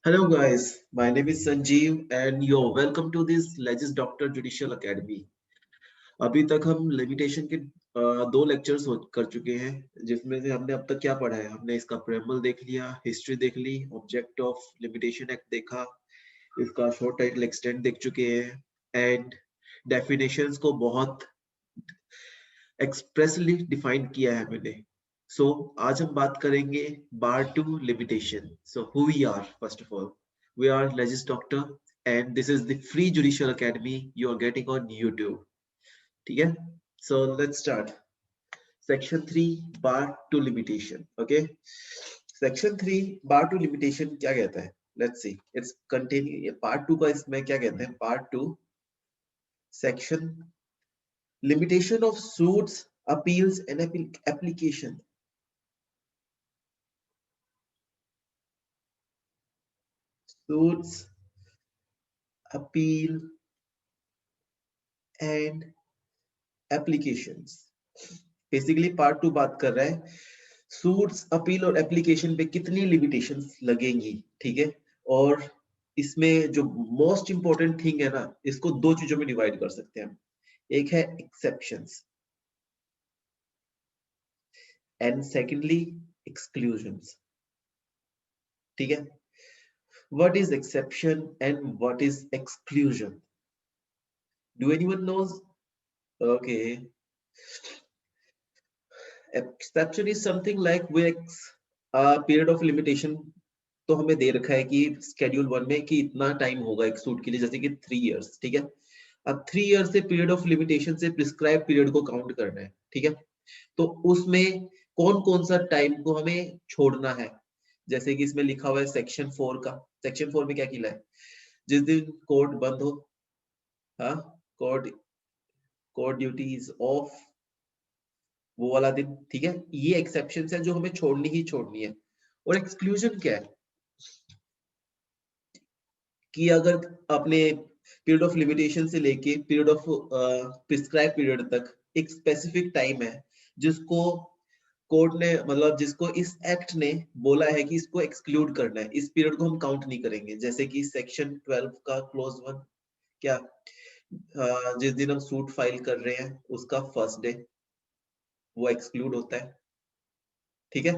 Hello guys, my name is Sanjeev and you're welcome to this Legis Doctor Judicial Academy। अभी तक हम limitation के दो lectures कर चुके हैं जिसमें से हमने अब तक क्या पढ़ा है। हमने इसका प्रेमल देख लिया, हिस्ट्री देख ली, ऑब्जेक्ट ऑफ लिमिटेशन एक्ट देखा, इसका शॉर्ट टाइटल एक्सटेंट देख चुके हैं एंड डेफिनेशंस को बहुत एक्सप्रेसली डिफाइन किया है मैंने। सो आज हम बात करेंगे bar to limitation. So who we are, first of all we are Legis Doctor and this is the free judicial academy you are getting on YouTube। ठीक है, so let's start। section 3 bar to limitation। okay, section 3 bar to limitation क्या कहता है? let's see, it's containing part 2 का। इसमें क्या कहते हैं? part 2 section limitation of suits, appeals and application। suits, appeal and applications। Basically part 2 बात कर रहा है सूट्स, अपील और एप्लीकेशन पे कितनी लिमिटेशंस लगेंगी। ठीक है, और इसमें जो मोस्ट इंपॉर्टेंट थिंग है ना, इसको दो चीजों में डिवाइड कर सकते हैं हम। एक है एक्सेप्शंस एंड सेकेंडली एक्सक्लूजन्स। ठीक है, what is exception and what is exclusion? Do anyone knows? Okay, exception is something like period of limitation तो हमें दे रखा है कि स्केड्यूल 1 में कि इतना टाइम होगा एक सूट के लिए, जैसे कि 3 इयर्स। ठीक है, अब 3 इयर्स से पीरियड ऑफ लिमिटेशन से प्रिस्क्राइब पीरियड को काउंट करना है। ठीक है, तो उसमें कौन कौन सा टाइम को हमें छोड़ना है, जैसे कि इसमें लिखा हुआ है सेक्शन 4 का। सेक्शन 4 में क्या किया है? जिस दिन कोर्ट बंद हो, हाँ, court court duty is of, वो वाला दिन। ठीक है, ये एक्सेप्शन है जो हमें छोड़नी ही छोड़नी है। और एक्सक्लूजन क्या है कि अगर अपने पीरियड ऑफ लिमिटेशन से लेके पीरियड ऑफ प्रिस्क्राइब पीरियड तक एक स्पेसिफिक टाइम है जिसको कोर्ट ने, मतलब जिसको इस एक्ट ने बोला है कि इसको एक्सक्लूड करना है, इस पीरियड को हम काउंट नहीं करेंगे। जैसे कि सेक्शन 12 का क्लोज 1 क्या, जिस दिन हम सूट फाइल कर रहे हैं उसका फर्स्ट डे वो एक्सक्लूड होता है। ठीक है,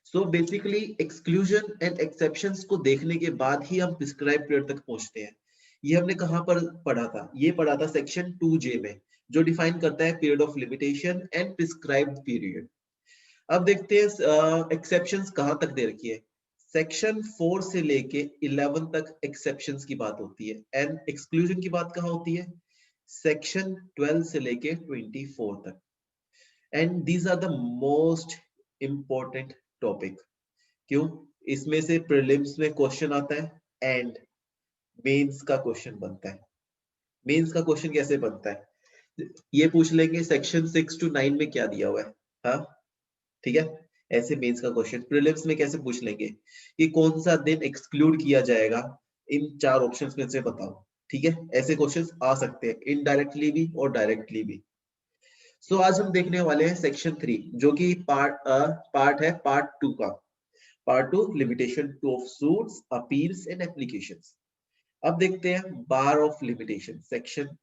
so basically exclusion and exceptions को देखने के बाद ही हम प्रिस्क्राइब पीरियड तक पहुंचते हैं। ये हमने कहां पर पढ़ा था? ये पढ़ा था सेक्शन 2J में, जो डिफाइन करता है period of limitation and prescribed period. अब देखते हैं एक्सेप्शंस कहां तक दे रखी है। सेक्शन 4 से लेके 11 तक एक्सेप्शंस की बात होती है एंड एक्सक्लूजन की बात कहां होती है? सेक्शन 12 से लेके 24 तक। And these are the most important topic. क्यों? इसमें से प्रीलिम्स में क्वेश्चन आता है एंड मेंस का क्वेश्चन बनता है। मेंस का क्वेश्चन कैसे बनता है? ये पूछ लेंगे सेक्शन 6 to 9 में क्या दिया हुआ है। हाँ, ठीक है, ऐसे मेंस का क्वेश्चन प्रीलिम्स में कैसे पूछ लेंगे कि कौन सा दिन एक्सक्लूड किया जाएगा, इन चार ऑप्शंस में से बताओ। ठीक है, ऐसे क्वेश्चंस आ सकते हैं इनडायरेक्टली भी और डायरेक्टली भी। सो आज हम देखने वाले हैं सेक्शन 3, जो कि पार्ट है पार्ट 2 का। Part 2 limitation to of suits, appeals and applications. अब देखते हैं bar of limitation, section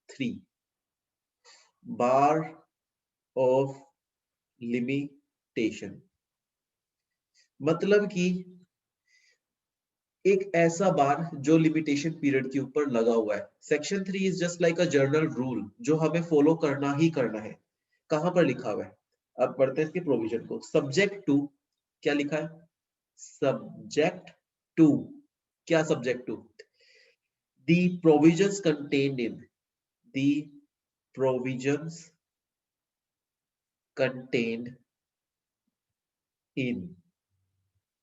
3 bar of limitation. मतलब कि एक ऐसा बार जो लिमिटेशन पीरियड के ऊपर लगा हुआ है। Section 3 is just like a general rule जो हमें फॉलो करना ही करना है। कहां पर लिखा हुआ है? अब पढ़ते हैं इसके प्रोविजन को। सब्जेक्ट टू, क्या लिखा है? सब्जेक्ट टू, क्या subject to? The provisions contained in, the provisions contained in,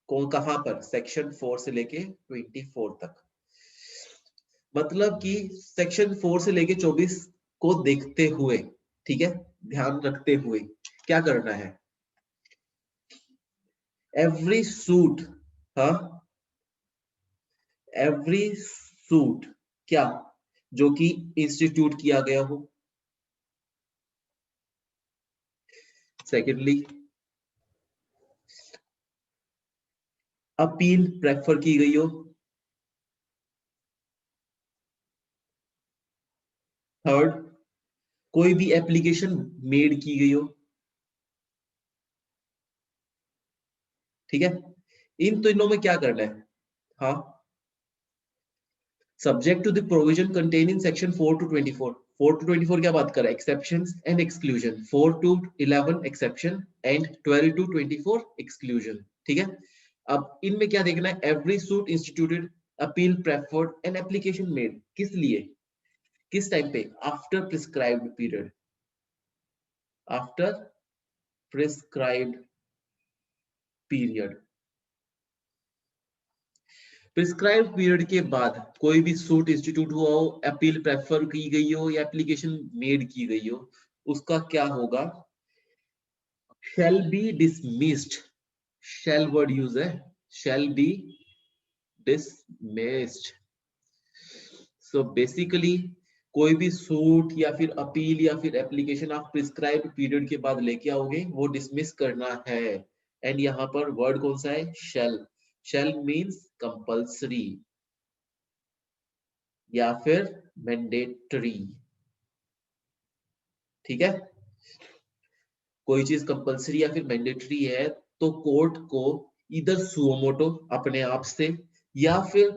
कौन कहां पर? सेक्शन 4 से लेके 24 तक। मतलब कि सेक्शन 4 से लेके 24 को देखते हुए, ठीक है, ध्यान रखते हुए क्या करना है? एवरी सूट, हाँ, एवरी सूट क्या, जो कि इंस्टीट्यूट किया गया हो। सेकेंडली, अपील प्रेफर की गई हो। थर्ड, कोई भी एप्लीकेशन मेड की गई हो, ठीक है। इन तीनों में क्या करना है? हाँ, subject to the provision contain in section 4 to 24। 4 to 24 क्या बात कर रहा है? Exceptions and exclusion. 4 to 11 exception and 12 to 24 exclusion, ठीक है। अब इनमें क्या देखना है? Every suit instituted, appeal preferred and application made, किस लिए, किस टाइम पे? After prescribed period, after prescribed period. Prescribe period के बाद कोई भी सूट इंस्टीट्यूट हुआ हो, अपील प्रेफर की गई हो या एप्लीकेशन मेड की गई हो, उसका क्या होगा? Shall be dismissed. Shall word use है, shall be dismissed. So basically कोई भी सूट या फिर अपील या फिर एप्लीकेशन आप प्रिस्क्राइब पीरियड के बाद लेके आओगे, वो डिसमिस करना है। एंड यहाँ पर वर्ड कौन सा है? शैल। शैल मीन्स कंपल्सरी या फिर मैंडेटरी, ठीक है। कोई चीज कंपल्सरी या फिर मैंडेटरी है तो कोर्ट को इधर सुओमोटो अपने आप से या फिर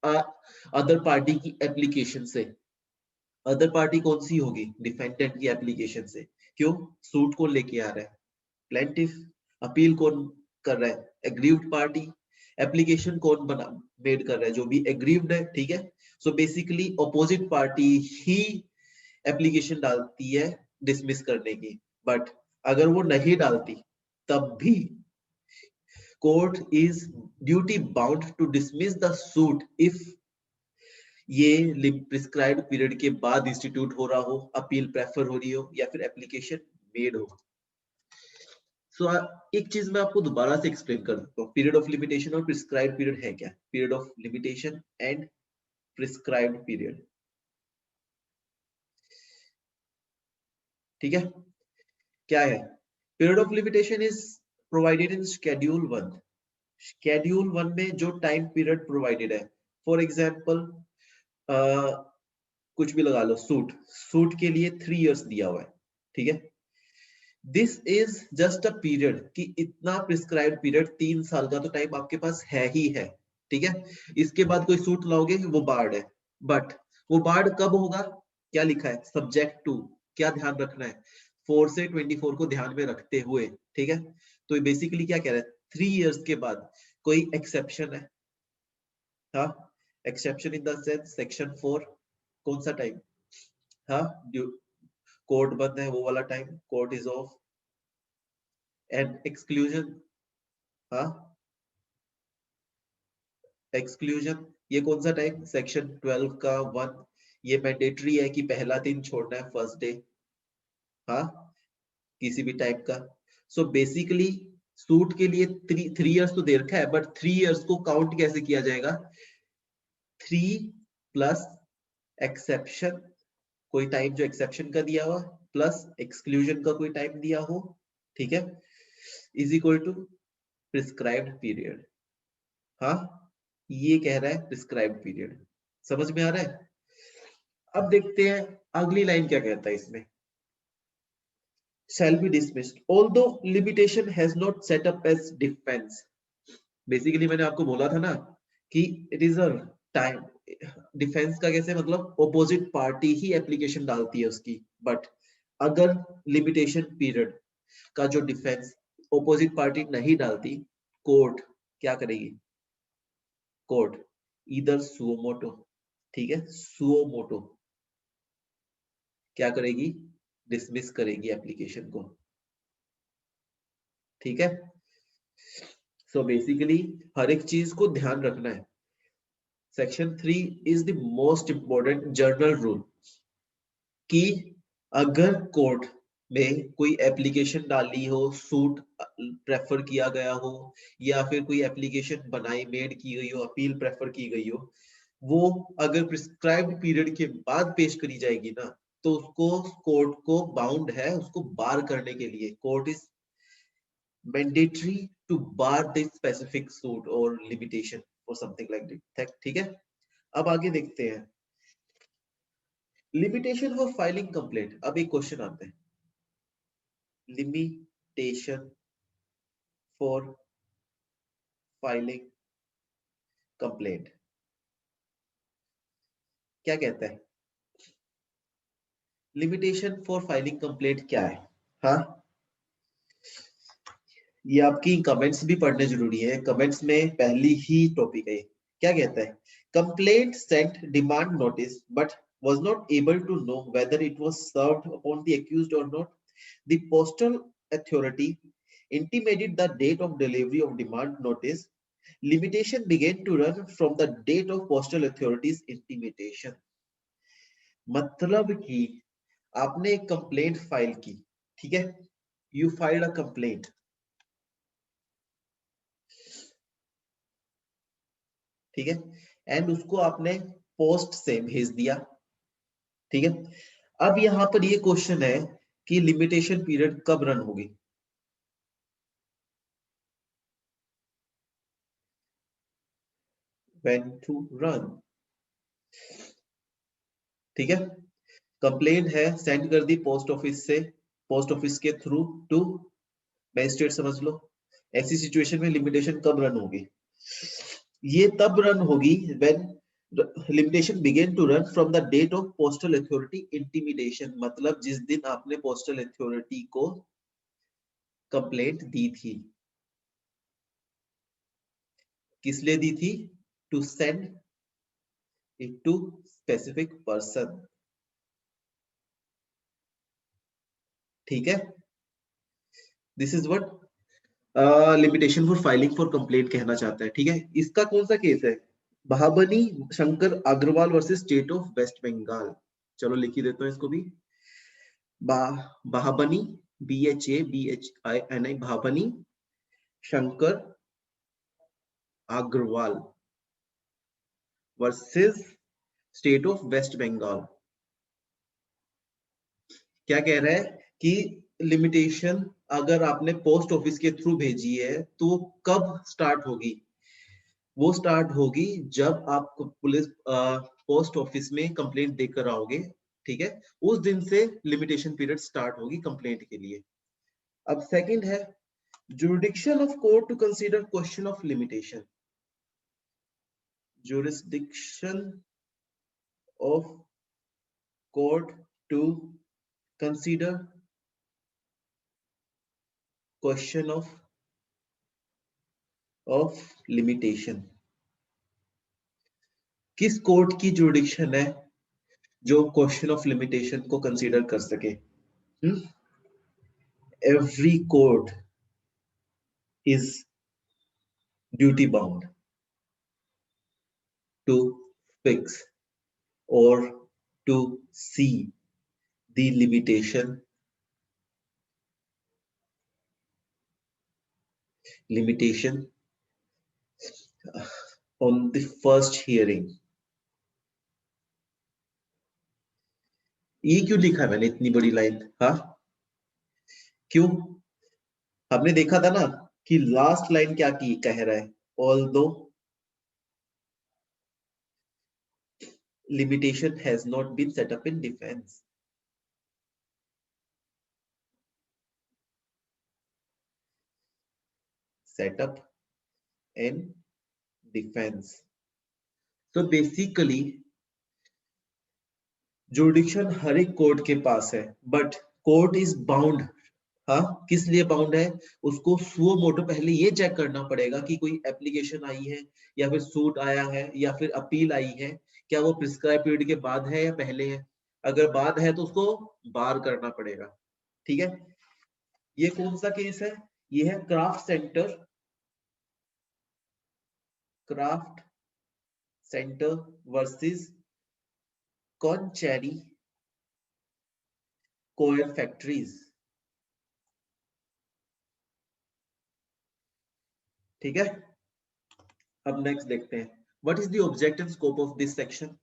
अदर पार्टी की एप्लीकेशन से। अदर पार्टी कौन सी होगी? डिफेंडेंट की एप्लीकेशन से। क्यों? सूट कौन लेके आ रहा है? प्लेंटिफ। अपील कौन कर रहा है? Aggrieved party. एप्लीकेशन कौन बना मेड कर रहा है? जो भी एग्रीव्ड है, ठीक है। सो बेसिकली अपोजिट पार्टी ही एप्लीकेशन डालती है डिसमिस करने की। बट अगर वो नहीं डालती तब भी court is duty bound to dismiss the suit if ये प्रिस्क्राइब्ड पीरियड के बाद इंस्टीट्यूट हो रहा हो, अपील प्रेफर हो रही हो या फिर एप्लीकेशन मेड हो। सो एक चीज मैं आपको दोबारा से एक्सप्लेन कर देता हूँ, पीरियड ऑफ लिमिटेशन और प्रिस्क्राइब्ड पीरियड है क्या? Period of limitation and prescribed period, ठीक है। क्या है? Period of limitation is provided in schedule 1। Schedule 1 में जो टाइम पीरियड प्रोवाइडेड है, फॉर एग्जांपल कुछ भी लगा लो, सूट, सूट के लिए 3 इयर्स दिया हुआ है, ठीक है। This is just a period कि इतना प्रिस्क्राइब्ड पीरियड, 3 साल का तो टाइम आपके पास है ही है, ठीक है। इसके बाद कोई सूट लाओगे वो बार्ड है, बट वो बार्ड कब होगा? क्या लिखा है? Subject to. क्या ध्यान रखना है? 4 से 24 को ध्यान में रखते हुए, ठीक है। तो बेसिकली क्या कह रहा है? 3 इयर्स के बाद कोई एक्सेप्शन है, हाँ। Exception in the sense section 4, कौन सा टाइम? हाँ, कोर्ट बंद है वो वाला time, court is of. And exclusion, हाँ, एक्सक्लूजन ये कौन सा टाइम? सेक्शन 12 का 1। ये मैंडेटरी है कि पहला दिन छोड़ना है फर्स्ट डे, हाँ, किसी भी टाइप का। सो बेसिकली सूट के लिए 3 इयर्स तो दे रखा है, बट 3 इयर्स को काउंट कैसे किया जाएगा? 3 प्लस एक्सेप्शन, कोई टाइम जो एक्सेप्शन का दिया हुआ, प्लस एक्सक्लूजन का कोई टाइम दिया हो, ठीक है, is equal to prescribed period. हाँ, ये कह रहा है प्रिस्क्राइब्ड पीरियड। समझ में आ रहा है? अब देखते हैं अगली लाइन क्या कहता है इसमें। shall be dismissed although limitation has not set up as defense। Basically मैंने आपको बोला था ना कि it is a time. Defence का कैसे मतलब? ऑपोजिट पार्टी ही एप्लीकेशन डालती है उसकी, बट अगर लिमिटेशन पीरियड का जो डिफेंस ऑपोजिट पार्टी नहीं डालती, कोर्ट क्या करेगी? कोर्ट इधर सुओमोटो, ठीक है, सुओमोटो क्या करेगी? डिसमिस करेगी एप्लीकेशन को, ठीक है। सो बेसिकली हर एक चीज को ध्यान रखना है। Section 3 is the most important journal rule कि अगर कोर्ट में कोई एप्लीकेशन डाली हो, सूट प्रेफर किया गया हो या फिर कोई एप्लीकेशन बनाई मेड की गई हो, अपील प्रेफर की गई हो, वो अगर प्रिस्क्राइब्ड पीरियड के बाद पेश करी जाएगी ना, तो उसको कोर्ट को बाउंड है उसको बार करने के लिए। Court is mandatory to bar the specific suit और लिमिटेशन और समथिंग लाइक दैट, ठीक है। अब आगे देखते हैं। Limitation for filing complaint. अब एक क्वेश्चन आता है, लिमिटेशन फॉर फाइलिंग कंप्लेंट क्या कहता है? लिमिटेशन फॉर फाइलिंग कंप्लेंट क्या है? हाँ, ये आपकी कमेंट्स भी पढ़ने जरूरी है, कमेंट्स में पहली ही टॉपिक है। क्या कहता है? Complaint sent demand notice but was not able to know whether it was served upon the accused or not. The postal authority intimated the date of delivery of demand notice. Limitation began to run from the date of postal authority's intimation. मतलब कि आपने एक complaint file की, ठीक है, you filed a complaint, ठीक है, and उसको आपने पोस्ट से भेज दिया, ठीक है। अब यहां पर ये क्वेश्चन है कि लिमिटेशन पीरियड कब रन होगी? व्हेन टू रन, ठीक है। कंप्लेंट है, सेंड कर दी पोस्ट ऑफिस से, पोस्ट ऑफिस के थ्रू टू मैजिस्ट्रेट, समझ लो। ऐसी सिचुएशन में लिमिटेशन कब रन होगी? ये तब रन होगी when limitation begin to run from the date of postal authority intimidation, मतलब जिस दिन आपने पोस्टल अथॉरिटी को कंप्लेंट दी थी। किस लिए दी थी? To send it to specific person, ठीक है। This is what limitation for filing for complaint कहना चाहता है, ठीक है। इसका कौन सा केस है? Mahabani Shankar Agarwal versus state of West Bengal. चलो लिख ही देता हूँ इसको भी। Mahabani, BHABHINI, Mahabani Shankar Agarwal versus state of West Bengal. क्या कह रहा है कि लिमिटेशन अगर आपने पोस्ट ऑफिस के थ्रू भेजी है तो कब स्टार्ट होगी? वो स्टार्ट होगी जब आप पुलिस पोस्ट ऑफिस में कंप्लेंट देकर आओगे, ठीक है, उस दिन से लिमिटेशन पीरियड स्टार्ट होगी कंप्लेंट के लिए। अब सेकंड है, jurisdiction of court to consider question of limitation. Jurisdiction of court to consider question of limitation. किस कोर्ट की जुरिडिक्शन है जो क्वेश्चन ऑफ लिमिटेशन को कंसीडर कर सके? Every court is duty bound to fix or to see the limitation on the first hearing। ये क्यों लिखा है मैंने इतनी बड़ी लाइन? हाँ, क्यों? हमने देखा था ना कि लास्ट लाइन क्या की कह रहा है, although limitation has not been set up in defense। set up in defense। so basically जुडिक्शन हर एक कोर्ट के पास है, बट कोर्ट इज बाउंड। हाँ, किस लिए बाउंड है? उसको सुओ मोटो पहले ये चेक करना पड़ेगा कि कोई एप्लीकेशन आई है या फिर सूट आया है या फिर अपील आई है, क्या वो प्रिस्क्राइब पीरियड के बाद है या पहले है। अगर बाद है तो उसको बार करना पड़ेगा, ठीक है। ये कौन सा केस है? ये है craft centre, craft centre versus Koncherry coir factories, ठीक है। अब नेक्स्ट देखते हैं, what is the object and scope of this section?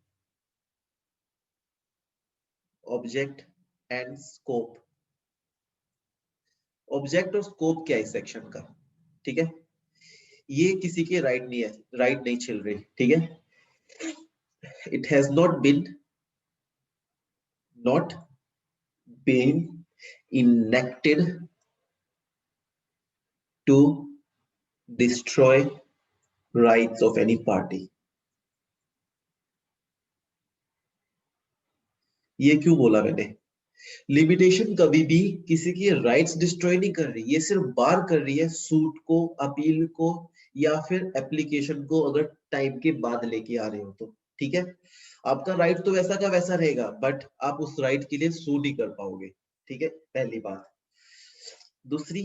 Object and scope, object और स्कोप क्या है इस सेक्शन का, ठीक है। ये किसी के राइट नहीं है, राइट नहीं चल रही, ठीक है। It has not been not being enacted to destroy rights of any party. ये क्यों बोला मैंने? लिमिटेशन कभी भी किसी की राइट्स डिस्ट्रॉय नहीं कर रही, ये सिर्फ बार कर रही है सूट को, अपील को या फिर एप्लीकेशन को, अगर टाइम के बाद लेके आ रहे हो तो। ठीक है, आपका राइट तो वैसा का वैसा रहेगा, बट आप उस राइट के लिए सू नहीं कर पाओगे। ठीक है, पहली बात। दूसरी,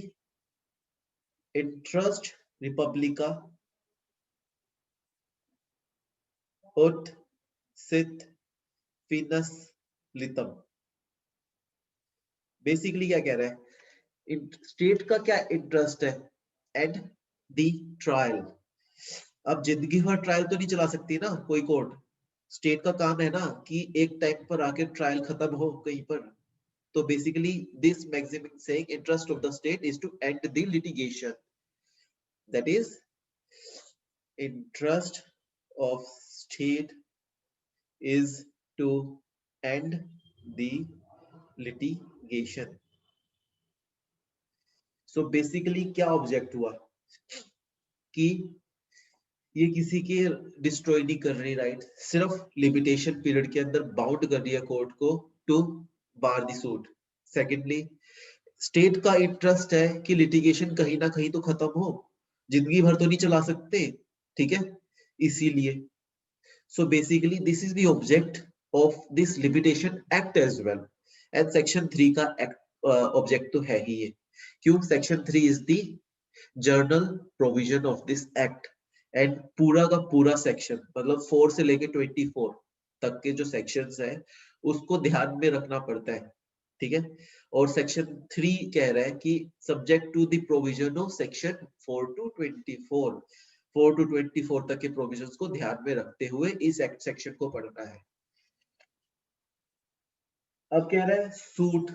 interest Republica ut sit finas litum। Basically क्या कह रहा है, स्टेट का क्या इंटरेस्ट है एट द ट्रायल। अब जिंदगी भर ट्रायल तो नहीं चला सकती ना कोई कोर्ट। स्टेट का काम है ना कि एक टाइम पर आके ट्रायल खत्म हो कहीं पर। तो basically this maximum saying interest of the state is to end the litigation, that is interest of state is to end the litigation। So basically क्या ऑब्जेक्ट हुआ कि ये किसी के डिस्ट्रॉय नहीं कर रही राइट, सिर्फ लिमिटेशन पीरियड के अंदर बाउंड कर दिया कोर्ट को to bar the suit. Secondly, state का इंटरेस्ट है कि लिटिगेशन कहीं ना कहीं तो खत्म हो, जिंदगी भर तो नहीं चला सकते। ठीक है, इसीलिए so basically this is the object of this limitation act as well, and section 3 का object तो है ही ये। क्यों? section 3 is the journal provision of this act, and पूरा का पूरा section मतलब 4 से लेके 24 तक के जो sections है उसको ध्यान में रखना पड़ता है। ठीक है, और section 3 कह रहा है कि subject to the provision of section 4 to 24, 4 to 24 तक के प्रोविजंस को ध्यान में रखते हुए इस एक्ट सेक्शन को पढ़ना है। अब कह रहा है सूट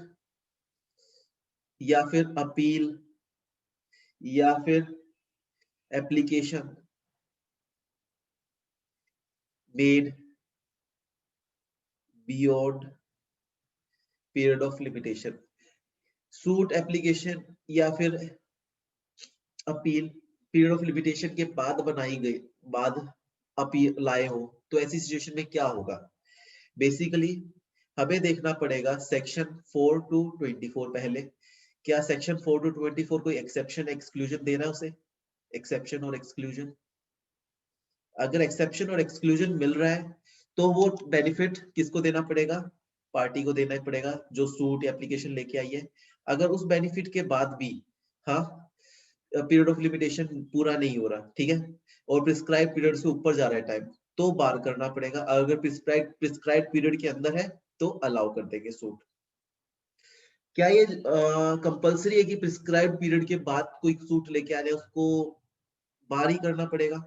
या फिर अपील या फिर application made beyond period of limitation. Suit, application या फिर अपील पीरियड ऑफ लिमिटेशन के बाद बनाई गई, बाद अपील लाए हो, तो ऐसी सिचुएशन में क्या होगा? बेसिकली हमें देखना पड़ेगा सेक्शन 4 टू 24 पहले। क्या सेक्शन 4 टू 24 कोई एक्सेप्शन एक्सक्लूजन दे रहा है उसे? एक्सेप्शन और एक्सक्लूजन, अगर एक्सेप्शन और एक्सक्लूजन मिल रहा है तो वो बेनिफिट किसको देना पड़ेगा? पार्टी को देना पड़ेगा जो सूट या एप्लीकेशन लेके आई है। अगर उस बेनिफिट के बाद भी हाँ पीरियड ऑफ लिमिटेशन पूरा नहीं हो रहा, ठीक है, और प्रिस्क्राइब पीरियड से ऊपर जा रहा है टाइम, तो बार करना पड़ेगा। अगर प्रिस्क्राइब पीरियड के अंदर है तो अलाउ कर देंगे सूट। क्या ये कंपलसरी है कि प्रिस्क्राइब पीरियड के बाद कोई सूट लेके आ जाए उसको बार ही करना पड़ेगा?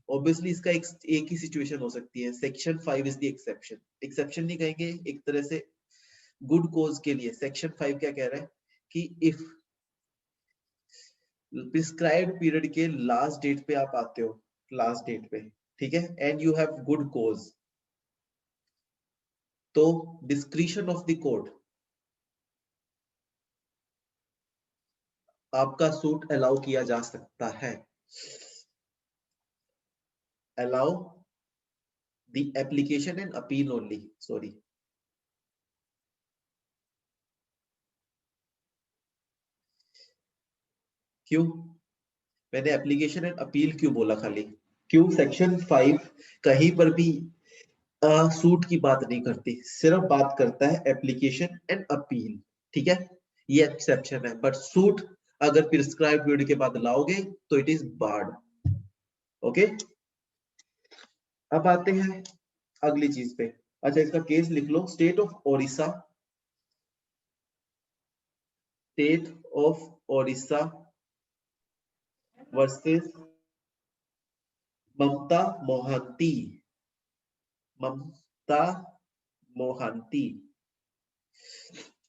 ऑब्वियसली इसका एक ही सिचुएशन हो सकती है, section 5 is the exception. Exception नहीं कहेंगे, एक तरह से गुड कोज के लिए सेक्शन 5 क्या कह रहा है कि इफ प्रिस्क्राइब्ड पीरियड के लास्ट डेट पे आप आते हो, लास्ट डेट पे, ठीक है, एंड यू हैव गुड कोज, तो डिस्क्रिशन ऑफ द कोर्ट आपका सूट अलाउ किया जा सकता है। Allow the application and appeal only, sorry, क्यों मैंने एप्लीकेशन एंड अपील क्यों बोला खाली? क्यों? सेक्शन 5 कहीं पर भी सूट की बात नहीं करती, सिर्फ बात करता है एप्लीकेशन एंड अपील। ठीक है, ये एक्सेप्शन है, बट सूट अगर प्रिस्क्राइब पीरियड के बाद लाओगे तो इट इज बार्ड। ओके, अब आते हैं अगली चीज पे। अच्छा, इसका केस लिख लो, state of Odisha, state of Odisha versus Mamata Mohanty, Mamata Mohanty.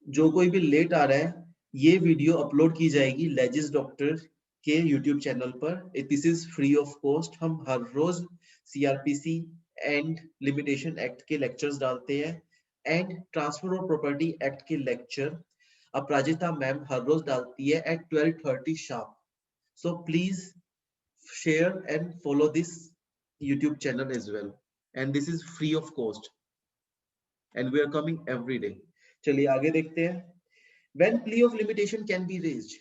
जो कोई भी लेट आ रहा है, ये वीडियो अपलोड की जाएगी लेजिस डॉक्टर के यूट्यूब चैनल पर। This is free of cost. हम हर रोज सीआरपीसी एंड लिमिटेशन एक्ट के लेक्चर्स डालते हैं, and transfer of property act के लेक्चर अपराजिता मैम हर रोज डालती है at 12:30 sharp. So please share and follow this YouTube channel as well, and this is free of cost, and we are coming every day. चलिए आगे देखते हैं. When plea of limitation can be raised.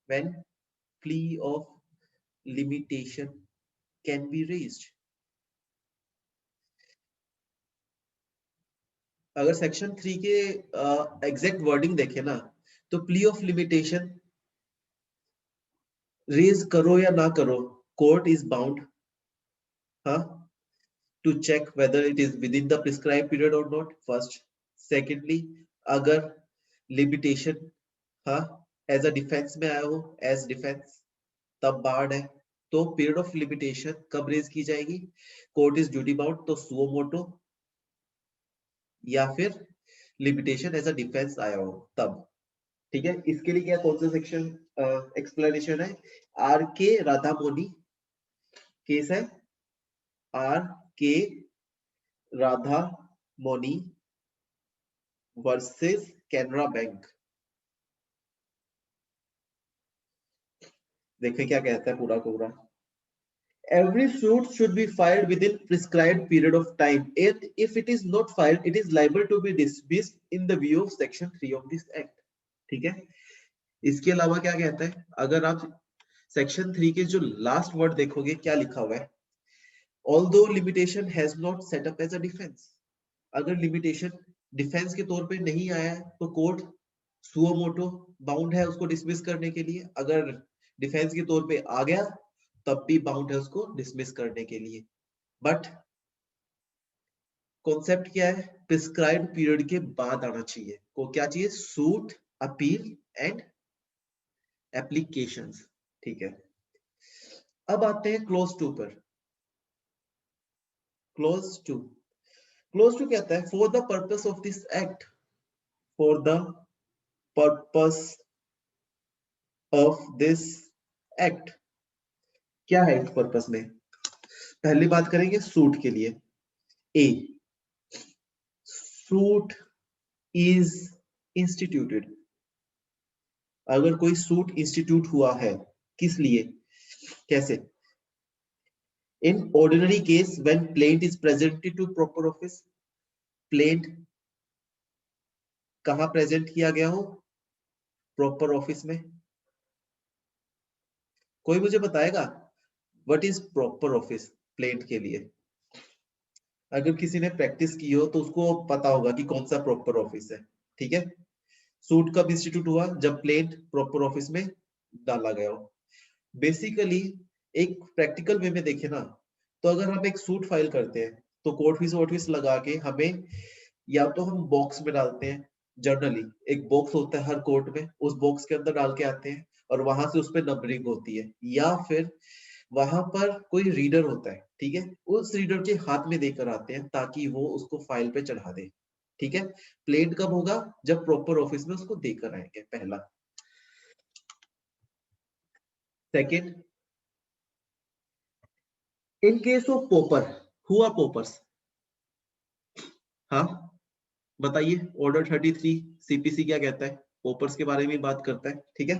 When plea of limitation can be raised. अगर section 3 के exact wording देखे ना, तो plea of limitation raise करो या ना करो, court is bound to check whether it is within the prescribe period और नॉट. फर्स्ट. सेकेंडली, अगर लिमिटेशन एज अ डिफेंस में आया हो, एज डिफेंस, तब बार्ड है. तो पीरियड ऑफ लिमिटेशन कब रेज की जाएगी? कोर्ट इज ड्यूटी बाउंड, तो सुओ मोटो, या फिर लिमिटेशन एज अ डिफेंस आया हो तब. ठीक है, इसके लिए क्या कौन सा सेक्शन एक्सप्लेनेशन है? आर के राधामोनी केस है, आर के राधामोनी वर्सेस कैनरा बैंक. देखिए क्या कहता है पूरा पूरा. Every suit should be filed within prescribed period of time. If it is not filed, it is liable to be dismissed in the view of section 3 of this act. ठीक है. इसके अलावा क्या कहता है? अगर आप सेक्शन 3 के जो लास्ट वर्ड देखोगे, क्या लिखा हुआ है? Although limitation has not set up as a defense. अगर लिमिटेशन डिफेंस के तौर पे नहीं आया है, तो कोर्ट सुओ मोटो बाउंड है उसको डिसमिस करने के लिए. अगर डिफेंस के तौर पे आ गया, तब भी बाउंड है उसको डिसमिस करने के लिए. बट कॉन्सेप्ट क्या है? प्रिस्क्राइब्ड पीरियड के बाद आना चाहिए. को क्या चाहिए? Suit, appeal and applications. ठीक है. अब आते हैं क्लोज 2 पर. क्लोज 2. क्लोज 2 कहता है for the purpose of this act. For the purpose of this act. क्या है इस पर्पस में? पहली बात करेंगे सूट के लिए. A, suit is instituted. अगर कोई सूट इंस्टीट्यूट हुआ है, किस लिए, कैसे? In ordinary case when plaint is presented to proper office. Plaint कहां प्रेजेंट किया गया हो? प्रॉपर ऑफिस में. कोई मुझे बताएगा what is proper office plaint के लिए? अगर किसी ने प्रैक्टिस की हो तो उसको पता होगा कि कौन सा प्रॉपर ऑफिस है. ठीक है. सूट कब इंस्टीट्यूट हुआ? जब प्लेंट प्रॉपर ऑफिस में डाला गया हो. बेसिकली एक प्रैक्टिकल वे में देखे ना, तो अगर हम एक सूट फाइल करते हैं, तो कोर्ट फीस वोट फीस लगा के हमें, या तो हम बॉक्स में डालते हैं. जनरली एक बॉक्स होता है हर कोर्ट में, उस बॉक्स के अंदर डाल के आते हैं और वहां से उस पर नंबरिंग होती है. या फिर वहां पर कोई रीडर होता है, ठीक है, उस रीडर के हाथ में देकर आते हैं ताकि वो उसको फाइल पे चढ़ा दे. ठीक है. प्लेंट कब होगा? जब प्रॉपर ऑफिस में उसको देकर आएंगे. पहला. सेकेंड, इन केस ऑफ पोपर. हुआ पोपर्स. हाँ बताइए, ऑर्डर 33 सीपीसी क्या कहता है? पोपर्स के बारे में बात करता है. ठीक है.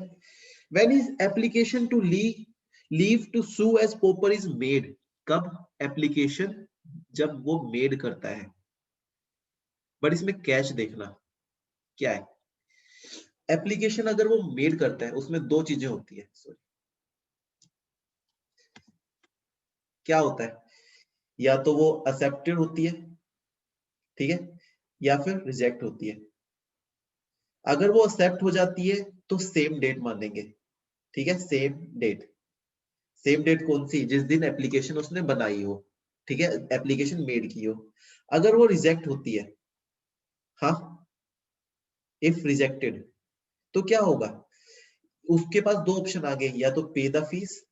When is application to leave to sue as pauper is made. कब एप्लीकेशन? जब वो मेड करता है. बट इसमें कैच देखना क्या है. एप्लीकेशन अगर वो मेड करता है, उसमें दो चीजें होती है. सॉरी, क्या होता है? या तो वो एक्सेप्टेड होती है, ठीक है, या फिर रिजेक्ट होती है. अगर वो एक्सेप्ट हो जाती है तो सेम डेट मानेंगे. ठीक है. Same date. सेम डेट कौन सी? जिस दिन एप्लीकेशन उसने बनाई हो. ठीक है, एप्लीकेशन मेड की हो. अगर वो रिजेक्ट होती है, हाँ, इफ रिजेक्टेड, तो क्या होगा? उसके पास दो ऑप्शन आ गए, या तो पे द फीस,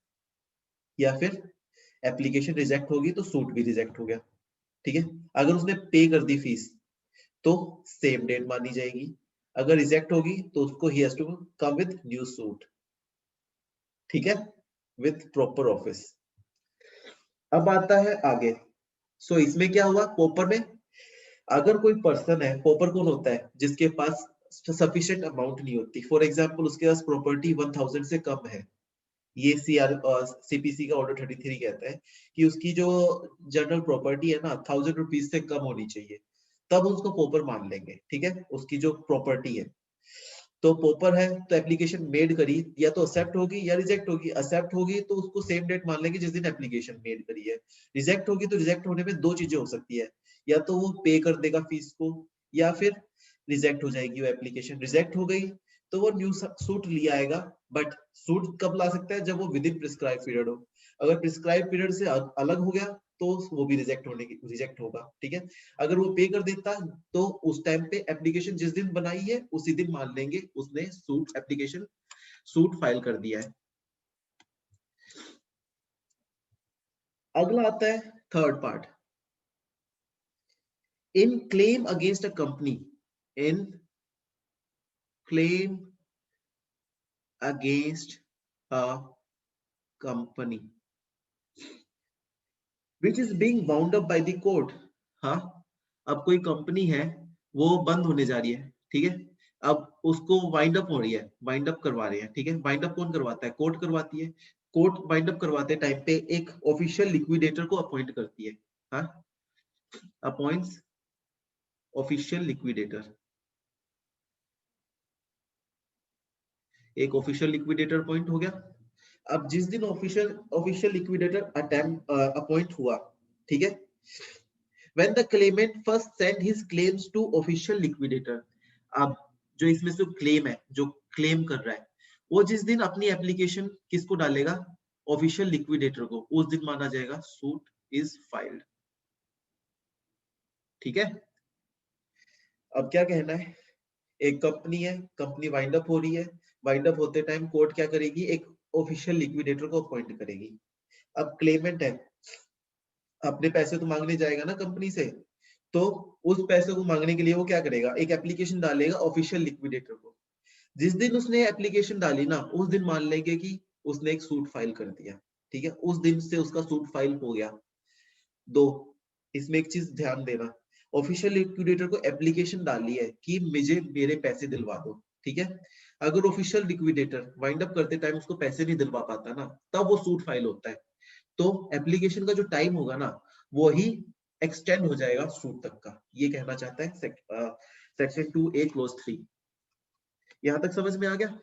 या फिर एप्लीकेशन रिजेक्ट होगी तो सूट भी रिजेक्ट हो गया. ठीक है. अगर उसने पे कर दी फीस, तो सेम डेट मानी जाएगी. अगर रिजेक्ट होगी तो उसको ही has to come with new suit. ठीक है, विथ प्रॉपर ऑफिस. अब आता है आगे. सो इसमें क्या हुआ? पोपर में अगर कोई पर्सन है, पॉपर कौन होता है? जिसके पास सफिशिएंट अमाउंट नहीं होती। फॉर एग्जांपल उसके पास प्रॉपर्टी 1000 से कम है, ये सीपीसी का ऑर्डर 33 कहता है कि उसकी जो जनरल प्रॉपर्टी है ना 1000 रुपीज से कम होनी चाहिए, तब उसको पॉपर मान लेंगे, ठीक है, उसकी जो प्रॉपर्टी है। तो पॉपर है तो एप्लीकेशन मेड करी, या तो एक्सेप्ट होगी या रिजेक्ट होगी। एक्सेप्ट होगी तो उसको सेम डेट मान लेंगे जिस दिन एप्लीकेशन मेड करी है। रिजेक्ट होगी तो रिजेक्ट होने में दो चीजें हो सकती है, या तो वो पे कर देगा फीस को, या फिर रिजेक्ट हो जाएगी वो एप्लीकेशन। रिजेक्ट हो गई तो वो न्यू सूट लिया आएगा, बट सूट कब ला सकता है? जब वो विद इन प्रिस्क्राइब पीरियड हो। अगर प्रिस्क्राइब पीरियड से अलग हो गया तो वो भी रिजेक्ट होगा, ठीक है। अगर वो पे कर देता तो उस टाइम पे एप्लीकेशन जिस दिन बनाई है उसी दिन मान लेंगे उसने सूट फाइल कर दिया है। अगला आता है third part, in claim against a company. In claim against a company which is being wound up by the court। हाँ, अब कोई कंपनी है वो बंद होने जा रही है, ठीक है। अब उसको वाइंड अप हो रही है, वाइंड अप करवा रहे हैं, ठीक है। वाइंड अप कौन करवाता है? कोर्ट करवाती है। कोर्ट वाइंड अप करवाते टाइम पे एक ऑफिशियल लिक्विडेटर को अपॉइंट करती है। हाँ, अपॉइंट्स ऑफिशियल लिक्विडेटर। एक ऑफिशियल लिक्विडेटर अपॉइंट हो गया। अब जिस दिन ऑफिशियल लिक्विडेटर अपॉइंट हुआ, ठीक है, when the claimant first sent his claims to official liquidator। अब जो इसमें से क्लेम है, जो क्लेम कर रहा है, वो जिस दिन अपनी एप्लीकेशन किसको डालेगा? ऑफिशियल लिक्विडेटर को, उस दिन माना जाएगा सूट इज फाइल्ड, ठीक है। अब क्या कहना है, एक कंपनी है, कंपनी वाइंड अप हो रही है, वाइंड अप होते टाइम कोर्ट क्या करेगी? एक ऑफिशियल लिक्विडेटर को अपॉइंट करेगी। अब क्लेमेंट है, अपने पैसे तो मांगने जाएगा ना कंपनी से, तो उस पैसे को मांगने के लिए वो क्या करेगा? एक एप्लीकेशन डालेगा ऑफिशियल लिक्विडेटर को। जिस दिन उसने एप्लीकेशन डाली ना उस दिन मान लेंगे कि उसने एक सूट फाइल कर दिया, ठीक है, उस दिन से उसका सूट फाइल हो गया। दो, इसमें एक चीज ध्यान देना, ऑफिशियल लिक्विडेटर को एप्लीकेशन डाली है कि मुझे मेरे पैसे दिलवा दो, ठीक है। अगर ऑफिशियल लिक्विडेटर वाइंड अप करते टाइम उसको पैसे नहीं दिलवा पाता ना, तब वो सूट फाइल होता है। तो एप्लीकेशन का जो टाइम होगा ना वो ही एक्सटेंड हो जाएगा सूट तक का, ये कहना चाहता है सेक्शन 2A क्लोज 3। यहां तक समझ में आ गया?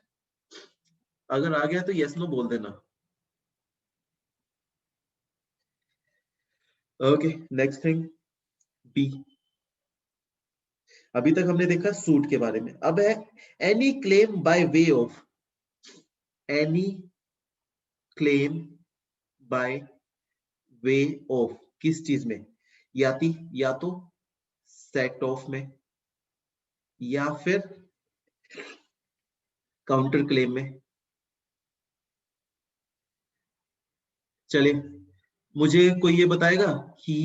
अगर आ गया तो यस नो बोल देना। Okay, next thing B. अभी तक हमने देखा सूट के बारे में, अब है any claim by way of. Any claim by way of किस चीज में? या तो सेट ऑफ में, या फिर काउंटर क्लेम में। चलिए, मुझे कोई ये बताएगा कि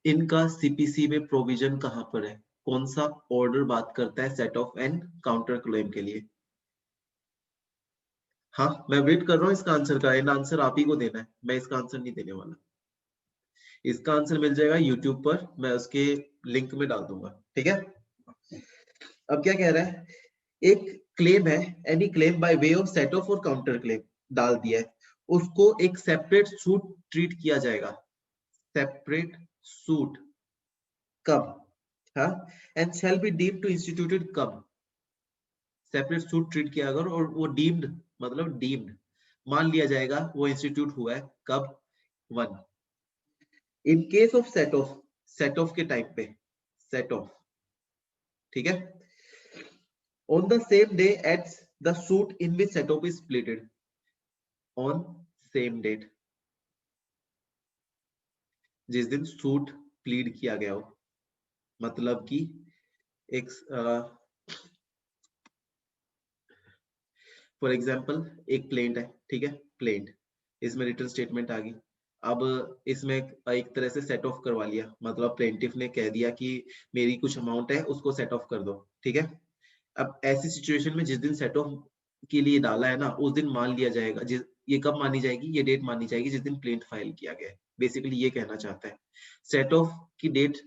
इनका सीपीसी में प्रोविजन कहां पर है? कौन सा ऑर्डर बात करता है set of and counter claim के लिए? हाँ, मैं वेट कर रहा हूँ इसका आंसर का। इन आंसर आप ही को देना है, मैं इसका आंसर नहीं देने वाला। इसका आंसर मिल जाएगा यूट्यूब पर, मैं उसके लिंक में डाल दूंगा, ठीक है। अब क्या कह रहा है, एक क्लेम है, any claim by way of set of और काउंटर क्लेम डाल दिया है, उसको एक सेपरेट सूट ट्रीट किया जाएगा। सेपरेट सूट कब? हाँ, and shall be deemed to instituted कब? सेपरेट सूट ट्रीट किया अगर, और वो डीम्ड मतलब डीम्ड मान लिया जाएगा वो इंस्टीट्यूट हुआ है कब? 1, in case of set off के टाइप पे, सेट ऑफ, ठीक है, on the same day at the suit in which set off is pleaded. On same date, जिस दिन सूट प्लीड किया गया हो, मतलब कि एक फॉर एग्जांपल एक प्लेंट है, ठीक है, प्लेंट, इसमें रिटर्न स्टेटमेंट आ गई। अब इसमें एक तरह से सेट ऑफ करवा लिया, मतलब प्लेंटिफ ने कह दिया कि मेरी कुछ अमाउंट है उसको सेट ऑफ कर दो, ठीक है। अब ऐसी सिचुएशन में जिस दिन सेट ऑफ के लिए डाला है ना उस दिन मान लिया जाएगा, जिस ये कब मानी जाएगी? ये डेट मानी जाएगी जिस दिन प्लेंट फाइल किया गया है। बेसिकली ये कहना चाहता है सेट ऑफ की डेट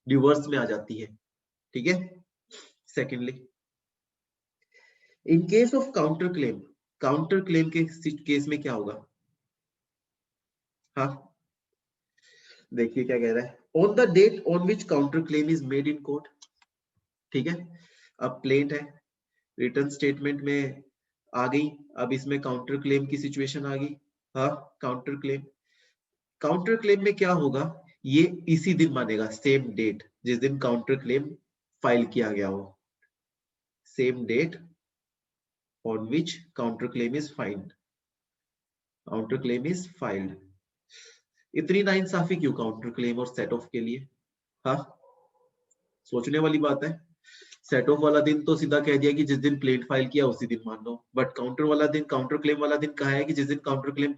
डिवोर्स में आ जाती है, ठीक है। Secondly, in case of counter claim के केस में क्या होगा? हाँ, देखिए क्या कह रहा है, on the date on which counter claim is made in court, ठीक है। अब प्लेंट है, रिटर्न स्टेटमेंट में आ गई, अब इसमें काउंटर क्लेम की सिचुएशन आ गई। हाँ, काउंटर क्लेम में क्या होगा, ये इसी दिन मानेगा, सेम डेट जिस दिन काउंटर क्लेम फाइल किया गया हो, same date on which counter claim is filed. इतनी नाइंसाफी क्यों काउंटर क्लेम और सेट ऑफ के लिए? हाँ, सोचने वाली बात है। सेट ऑफ वाला दिन तो सीधा कह दिया कि जिस दिन प्लेट फाइल किया उसी दिन मान लो, बट काउंटर क्लेम वाला दिन कहा है कि जिस दिन काउंटर क्लेम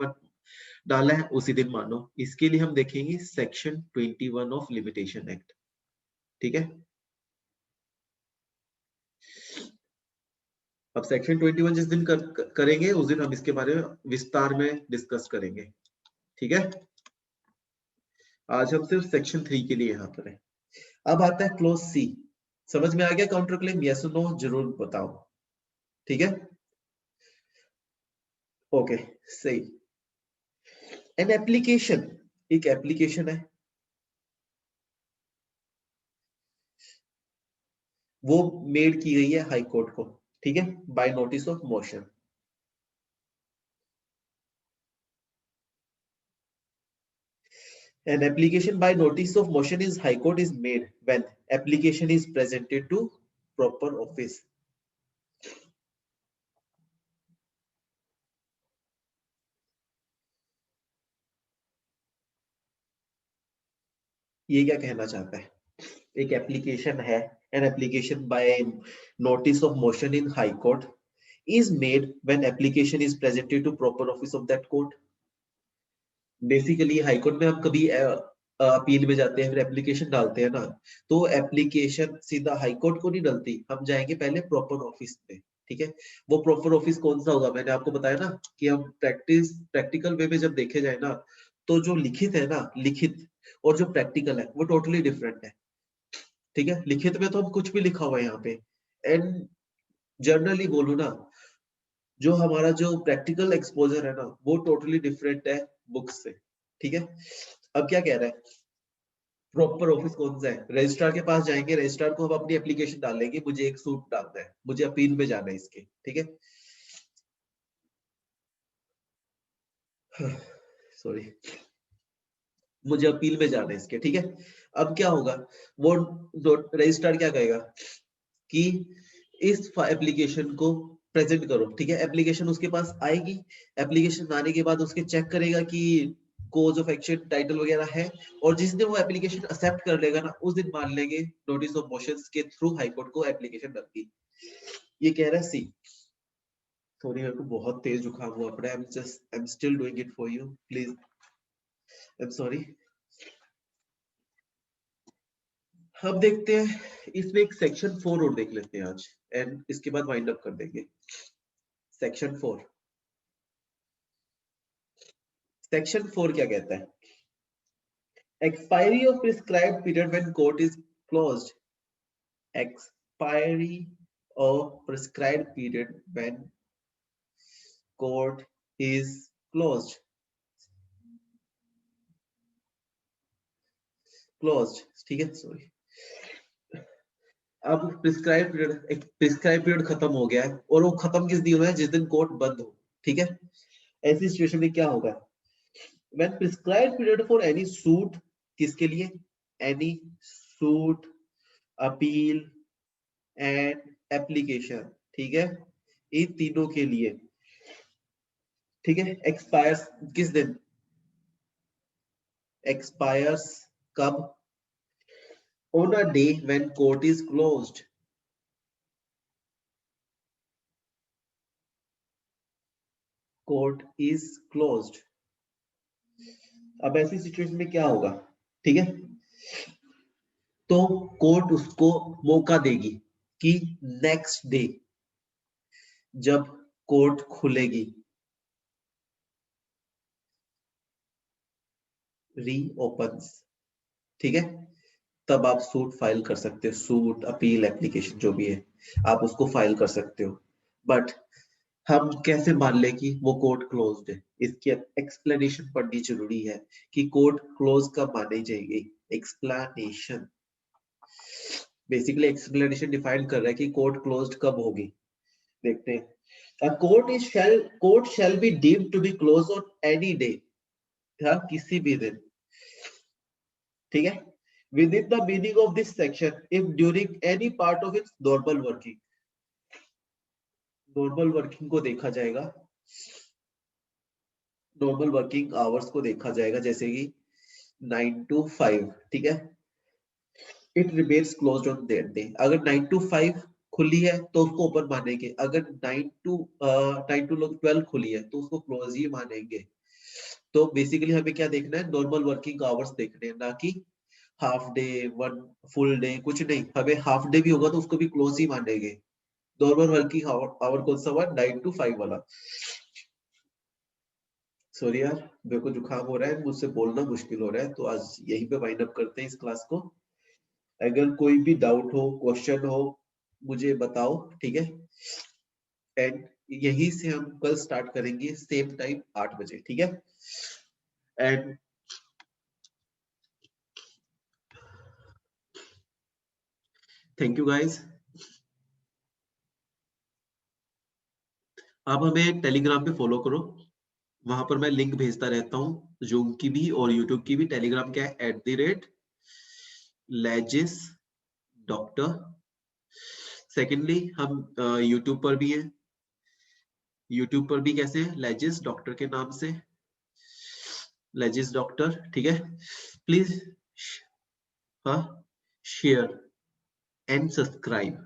डाला है उसी दिन मानो। इसके लिए हम देखेंगे सेक्शन 21 ऑफ लिमिटेशन एक्ट, ठीक है। अब सेक्शन 21 जिस दिन करेंगे उस दिन हम इसके बारे में विस्तार में डिस्कस करेंगे, ठीक है। आज हम सिर्फ सेक्शन 3 के लिए यहाँ पर है। अब आता है क्लोज सी। समझ में आ गया काउंटर क्लेम? यस नो जरूर बताओ, ठीक है। ओके, सही। एन एप्लीकेशन, एक एप्लीकेशन है, वो मेड की गई है हाई कोर्ट को, ठीक है, by notice of motion. An application by notice of motion is High Court is made when application is presented to proper office. ये क्या कहना चाहता है? एक एप्लीकेशन है, an application by notice of motion in High Court is made when application is presented to proper office of that court. Basically high court में हम कभी अपील में जाते हैं, फिर एप्लीकेशन डालते हैं ना, तो एप्लीकेशन सीधा हाई कोर्ट को नहीं डलती, हम जाएंगे पहले प्रॉपर ऑफिस में, ठीक है। वो प्रॉपर ऑफिस कौन सा होगा? मैंने आपको बताया ना कि हम प्रैक्टिकल वे में जब देखे जाए ना, तो जो लिखित है ना, लिखित और जो प्रैक्टिकल है वो टोटली डिफरेंट है, ठीक है। लिखित में तो हम कुछ भी लिखा हुआ है यहाँ पे, एंड जनरली बोलू ना, जो हमारा जो प्रैक्टिकल एक्सपोजर है ना, वो टोटली डिफरेंट है बुक्स से, ठीक है। अब क्या कह रहा है, प्रॉपर ऑफिस कौन सा है? रजिस्ट्रार के पास जाएंगे, रजिस्ट्रार को हम अपनी एप्लीकेशन डालेंगे, मुझे एक सूट डालना है, मुझे अपील में जाना है इसके, ठीक है। सॉरी, मुझे अपील में जाना है इसके, ठीक है। अब क्या होगा, वो रजिस्ट्रार क्या कहेगा कि इस एप्लीकेशन को प्रेजेंट करो, ठीक है। एप्लीकेशन उसके पास आएगी, एप्लीकेशन आने के बाद उसके चेक करेगा कि कोज ऑफ एक्शन टाइटल वगैरह है, और जिस दिन वो एप्लीकेशन एक्सेप्ट कर लेगा ना, उस दिन मान लेंगे नोटिस ऑफ मोशंस के थ्रू हाईकोर्ट को एप्लीकेशन डल गई। ये कह रहा है सी। सॉरी, मेरे को बहुत तेज जुकाम हुआ पड़ा है, I am still doing it for you, please, I am sorry. अब देखते हैं इसमें एक सेक्शन 4 और देख लेते हैं आज, एंड इसके बाद वाइंड अप कर देंगे। सेक्शन 4, सेक्शन 4 क्या कहता है? Expiry of prescribed period when court is closed. Expiry of prescribed period when court is closed. Closed, ठीक है, सॉरी। अब प्रिस्क्राइब पीरियड खत्म हो गया है, और वो खत्म किस दिन हुआ है? जिस दिन कोर्ट बंद हो, ठीक है। ऐसी सिचुएशन में क्या होगा? When prescribed period for any suit, किसके लिए? Any suit, appeal and application, ठीक है, इन तीनों के लिए, ठीक है, एक्सपायर्स किस दिन? एक्सपायर्स कब? On a day when court is closed. Court is closed. अब ऐसी सिचुएशन में क्या होगा, ठीक है, तो कोर्ट उसको मौका देगी कि नेक्स्ट डे जब कोर्ट खुलेगी, रीओपन्स, ठीक है, तब आप सूट फाइल कर सकते हो, सूट अपील एप्लीकेशन जो भी है आप उसको फाइल कर सकते हो। बट हम कैसे मान ले कि वो कोर्ट क्लोज्ड है, इसकी एक्सप्लेनेशन पढ़नी जरूरी है कि कोर्ट क्लोज कब मानी जाएगी। एक्सप्लेनेशन, बेसिकली एक्सप्लेनेशन डिफाइन कर रहा है कि कोर्ट क्लोज्ड कब होगी। देखते हैं, court shall be deemed to be close on any day, किसी भी दिन, ठीक है, within the meaning of this section if during any part of its normal working, normal working को देखा जाएगा, नॉर्मल वर्किंग आवर्स को देखा जाएगा, जैसे कि 9 to 5, ठीक है, it remains closed on that day. अगर 9 to 5 खुली है तो उसको ओपन मानेंगे, अगर 9 to 12 खुली है तो उसको क्लोज ही मानेंगे। तो बेसिकली हमें क्या देखना है, नॉर्मल वर्किंग आवर्स देखने हैं, ना कि half day, one full day, कुछ नहीं। हमें हाफ डे भी होगा तो उसको भी क्लोज ही मानेंगे। नॉर्मल वर्किंग आवर कौन सा हुआ, 9 to 5 वाला। सॉरी यार, मेरे को जुकाम हो रहा है, मुझसे बोलना मुश्किल हो रहा है, तो आज यहीं पे वाइंड अप करते हैं इस क्लास को। अगर कोई भी डाउट हो, क्वेश्चन हो, मुझे बताओ, ठीक है। एंड यहीं से हम कल स्टार्ट करेंगे सेम टाइम 8 बजे, ठीक है। And thank you guys. आप हमें टेलीग्राम पे फॉलो करो, वहां पर मैं लिंक भेजता रहता हूँ, जूम की भी और यूट्यूब की भी। टेलीग्राम क्या है, @legis डॉक्टर। सेकेंडली हम यूट्यूब पर भी हैं, यूट्यूब पर भी कैसे है, लेजिस डॉक्टर के नाम से, लेजिस डॉक्टर, ठीक है। प्लीज हाँ, share and subscribe,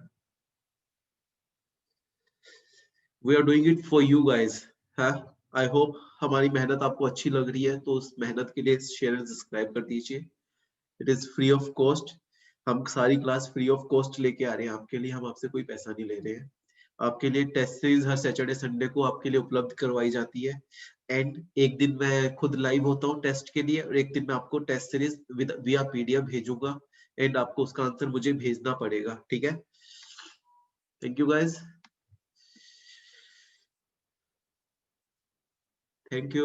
we are doing it for you guys. हाँ, आई होप हमारी मेहनत आपको अच्छी लग रही है, तो उस मेहनत के लिए शेयर एंड सब्सक्राइब कर दीजिए। It is free of cost, हम सारी क्लास फ्री ऑफ कॉस्ट लेके आ रहे हैं आपके लिए, हम आपसे कोई पैसा नहीं ले रहे हैं। आपके लिए टेस्ट सीरीज हर सैटरडे संडे को आपके लिए उपलब्ध करवाई जाती है। एंड एक दिन मैं खुद लाइव होता हूँ टेस्ट के लिए, और एक दिन मैं आपको टेस्ट सीरीज विद विया पीडीएफ भेजूंगा, एंड आपको उसका आंसर मुझे भेजना पड़ेगा, ठीक है। Thank you guys, thank you.